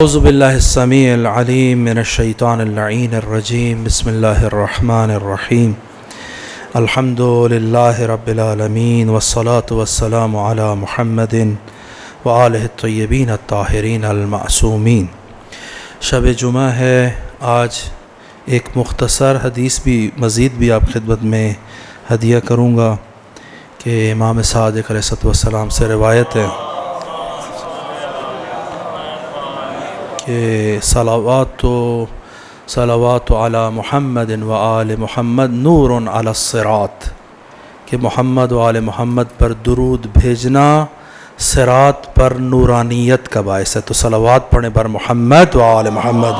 اعوذ باللہ السمیع العلیم من الشیطان اللعین الرجیم بسم اللہ الرحمن الرحیم الحمد للہ رب العالمین والصلاة والسلام علی محمد وآلہ الطیبین الطاہرین المعصومین۔ شب جمعہ ہے، آج ایک مختصر حدیث بھی مزید بھی آپ خدمت میں ہدیہ کروں گا کہ امام صادق علیہ السلام سے روایت ہے کہ صلوات علی محمد و آل محمد نور علی الصراط، کہ محمد و آل محمد پر درود بھیجنا صراط پر نورانیت کا باعث ہے۔ تو صلوات پڑھنے پر محمد و آل محمد۔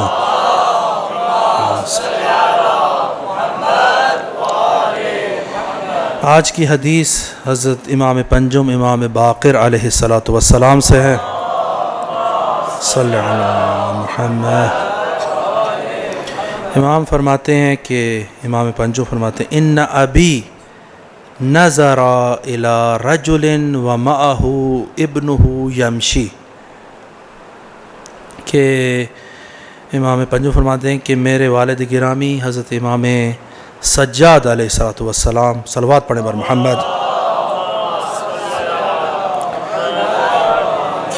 آج کی حدیث حضرت امام پنجم امام باقر علیہ السلام سے ہے۔ صلی اللہ محمد۔ امام فرماتے ہیں کہ امام پنجو فرماتے ہیں ان ابی نظر الی رجل ومعہ ابنہ یمشی، کہ امام پنجو فرماتے ہیں کہ میرے والد گرامی حضرت امام سجاد علیہ السلام، صلوات پڑھنے پر محمد،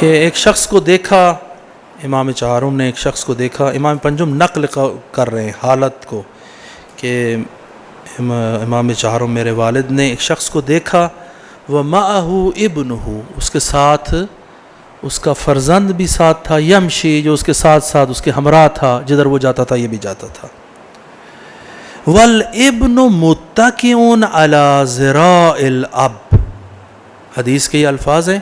کہ ایک شخص کو دیکھا، امام چہارم نے ایک شخص کو دیکھا، امام پنجم نقل کر رہے ہیں حالت کو کہ امام چہارم میرے والد نے ایک شخص کو دیکھا، وَمَعَهُ ابنہ، اس کے ساتھ اس کا فرزند بھی ساتھ تھا، یمشی، جو اس کے ساتھ ساتھ اس کے ہمراہ تھا، جدھر وہ جاتا تھا یہ بھی جاتا تھا، وَالْإِبْنُ مُتَّكِئٌ عَلَى ذِرَاعِ الْأَبْ۔ حدیث کے یہ الفاظ ہیں،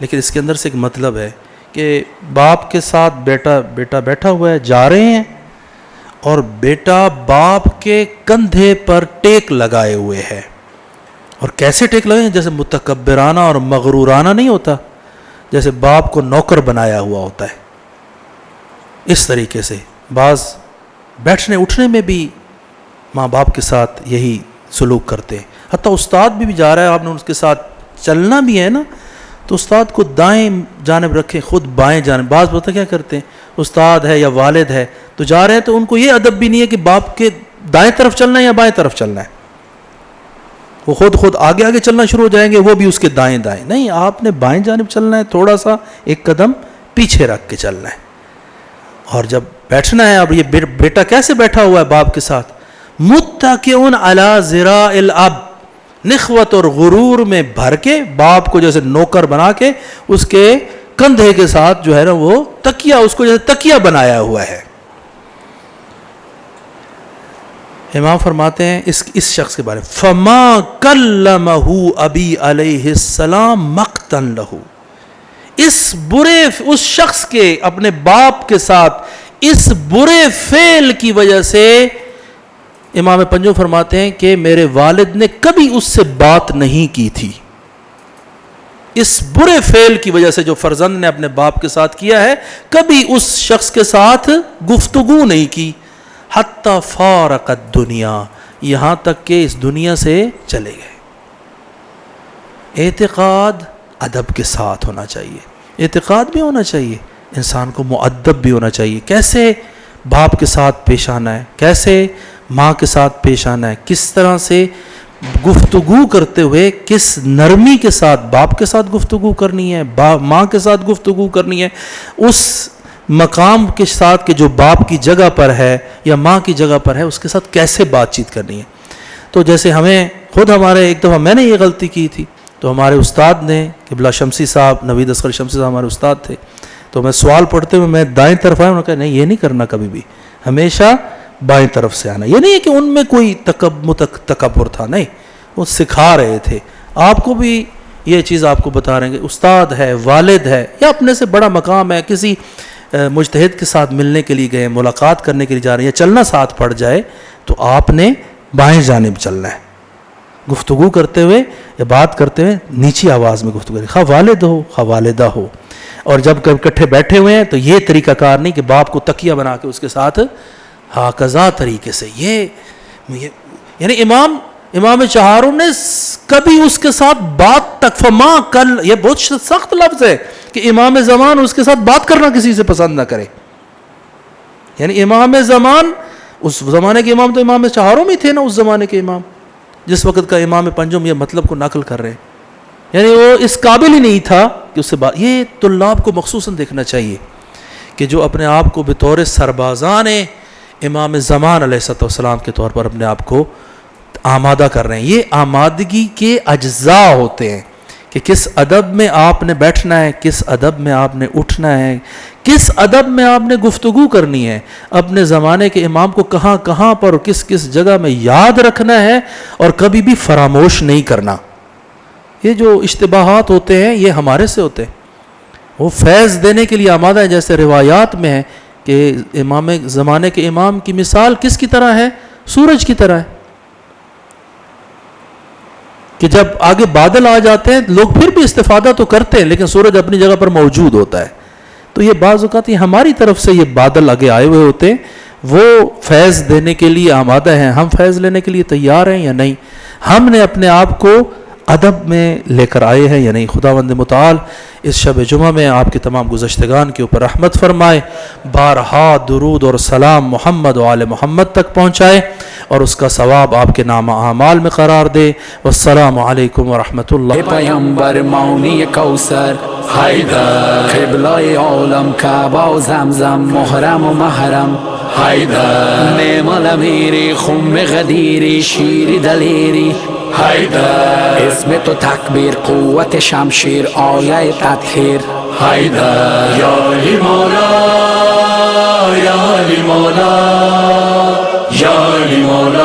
لیکن اس کے اندر سے ایک مطلب ہے کہ باپ کے ساتھ بیٹا بیٹھا ہوا ہے، جا رہے ہیں، اور بیٹا باپ کے کندھے پر ٹیک لگائے ہوئے ہے۔ اور کیسے ٹیک لگائے ہیں؟ جیسے متکبرانہ اور مغرورانہ نہیں ہوتا، جیسے باپ کو نوکر بنایا ہوا ہوتا ہے، اس طریقے سے بعض بیٹھنے اٹھنے میں بھی ماں باپ کے ساتھ یہی سلوک کرتے ہیں۔ حتیٰ استاد بھی جا رہا ہے، آپ نے اس کے ساتھ چلنا بھی ہے نا، تو استاد کو دائیں جانب رکھیں، خود بائیں جانب۔ بعض پتہ کیا کرتے ہیں، استاد ہے یا والد ہے تو جا رہے ہیں، تو ان کو یہ ادب بھی نہیں ہے کہ باپ کے دائیں طرف چلنا ہے یا بائیں طرف چلنا ہے، وہ خود آگے چلنا شروع ہو جائیں گے، وہ بھی اس کے دائیں نہیں، آپ نے بائیں جانب چلنا ہے، تھوڑا سا ایک قدم پیچھے رکھ کے چلنا ہے۔ اور جب بیٹھنا ہے، اب یہ بیٹا کیسے بیٹھا ہوا ہے باپ کے ساتھ، متکئ علی ذراع الاب، نخوت اور غرور میں بھر کے، باپ کو جیسے نوکر بنا کے اس کے کندھے کے ساتھ جو ہے نا وہ تکیہ، اس کو جیسے تکیہ بنایا ہوا ہے۔ امام فرماتے ہیں اس شخص کے بارے میں، فما کلمہ ابی علیہ السلام مقتا لہ، اس شخص کے اپنے باپ کے ساتھ اس برے فعل کی وجہ سے امام پنجو فرماتے ہیں کہ میرے والد نے کبھی اس سے بات نہیں کی تھی، اس برے فعل کی وجہ سے جو فرزند نے اپنے باپ کے ساتھ کیا ہے، کبھی اس شخص کے ساتھ گفتگو نہیں کی، حتی فارق الدنیا، یہاں تک کہ اس دنیا سے چلے گئے۔ اعتقاد ادب کے ساتھ ہونا چاہیے، اعتقاد بھی ہونا چاہیے، انسان کو مؤدب بھی ہونا چاہیے، کیسے باپ کے ساتھ پیش آنا ہے، کیسے ماں کے ساتھ پیش آنا ہے، کس طرح سے گفتگو کرتے ہوئے کس نرمی کے ساتھ باپ کے ساتھ گفتگو کرنی ہے، ماں کے ساتھ گفتگو کرنی ہے، اس مقام کے ساتھ کہ جو باپ کی جگہ پر ہے یا ماں کی جگہ پر ہے، اس کے ساتھ کیسے بات چیت کرنی ہے۔ تو جیسے ہمارے ایک دفعہ میں نے یہ غلطی کی تھی، تو ہمارے استاد نے قبلہ شمسی صاحب، نوید اصغر شمسی صاحب ہمارے استاد تھے، تو میں سوال پڑھتے ہوئے میں دائیں طرف آیا، انہوں نے کہا نہیں، یہ نہیں کرنا کبھی بھی، ہمیشہ بائیں طرف سے آنا۔ یہ نہیں ہے کہ ان میں کوئی تکبر تھا، نہیں، وہ سکھا رہے تھے، آپ کو بھی یہ چیز آپ کو بتا رہے ہیں کہ استاد ہے، والد ہے، یا اپنے سے بڑا مقام ہے، کسی مجتہد کے ساتھ ملنے کے لیے گئے، ملاقات کرنے کے لیے جا رہے ہیں، یا چلنا ساتھ پڑ جائے، تو آپ نے بائیں جانب چلنا ہے، گفتگو کرتے ہوئے یا بات کرتے ہوئے نیچی آواز میں گفتگو کریں، خواہ والد ہو خواہ والدہ ہو۔ اور جب اکٹھے بیٹھے ہوئے ہیں تو یہ طریقہ کار نہیں کہ باپ کو تکیہ بنا کے اس کے ساتھ ہاکذا طریقے سے، یعنی امام چہاروں نے کبھی اس کے ساتھ بات تک فما کل، یہ بہت سخت لفظ ہے کہ امام زمان اس کے ساتھ بات کرنا کسی سے پسند نہ کرے. یعنی امام زمان، اس زمانے کے امام تو امام چہاروں میں تھے نا، اس زمانے کے امام جس وقت کا امام پنجم یہ مطلب کو نقل کر رہے ہیں. یعنی وہ اس قابل ہی نہیں تھا کہ اس سے بات. یہ طلاب کو مخصوصاً دیکھنا چاہیے کہ جو اپنے آپ کو بطور سربازان امام زمان علیہ السلام کے طور پر اپنے آپ کو آمادہ کر رہے ہیں. یہ آمادگی کے اجزاء ہوتے ہیں کہ کس ادب میں آپ نے بیٹھنا ہے، کس ادب میں آپ نے اٹھنا ہے، کس ادب میں آپ نے گفتگو کرنی ہے، اپنے زمانے کے امام کو کہاں کہاں پر اور کس کس جگہ میں یاد رکھنا ہے اور کبھی بھی فراموش نہیں کرنا. یہ جو اشتباہات ہوتے ہیں یہ ہمارے سے ہوتے ہیں. وہ فیض دینے کے لیے آمادہ ہے، جیسے روایات میں ہے کہ امام زمانے کے امام کی مثال کس کی طرح ہے؟ سورج کی طرح ہے کہ جب آگے بادل آ جاتے ہیں لوگ پھر بھی استفادہ تو کرتے ہیں لیکن سورج اپنی جگہ پر موجود ہوتا ہے. تو یہ بعض اوقات یہ ہماری طرف سے یہ بادل آگے آئے ہوئے ہوتے ہیں، وہ فیض دینے کے لیے آمادہ ہیں. ہم فیض لینے کے لیے تیار ہیں یا نہیں؟ ہم نے اپنے آپ کو ادب میں لے کر آئے ہیں یا نہیں؟ خداوند متعال اس شب جمعہ میں آپ کے تمام گزشتگان کے اوپر رحمت فرمائے، بارہا درود اور سلام محمد و آل محمد تک پہنچائے اور اس کا ثواب آپ کے نام اعمال میں قرار دے. والسلام علیکم ورحمۃ اللہ. پیامبر مانی کوثر حیدر، قبلہ عالم کعبہ و زمزم محرم و محرم حیدر، نعم الامیری خم غدیری شیر دلیری حیدر، اسم تو تکبیر قوت شمشیر آیه تطهیر حیدر، یا علی مولا یا علی مولا یا علی مولا.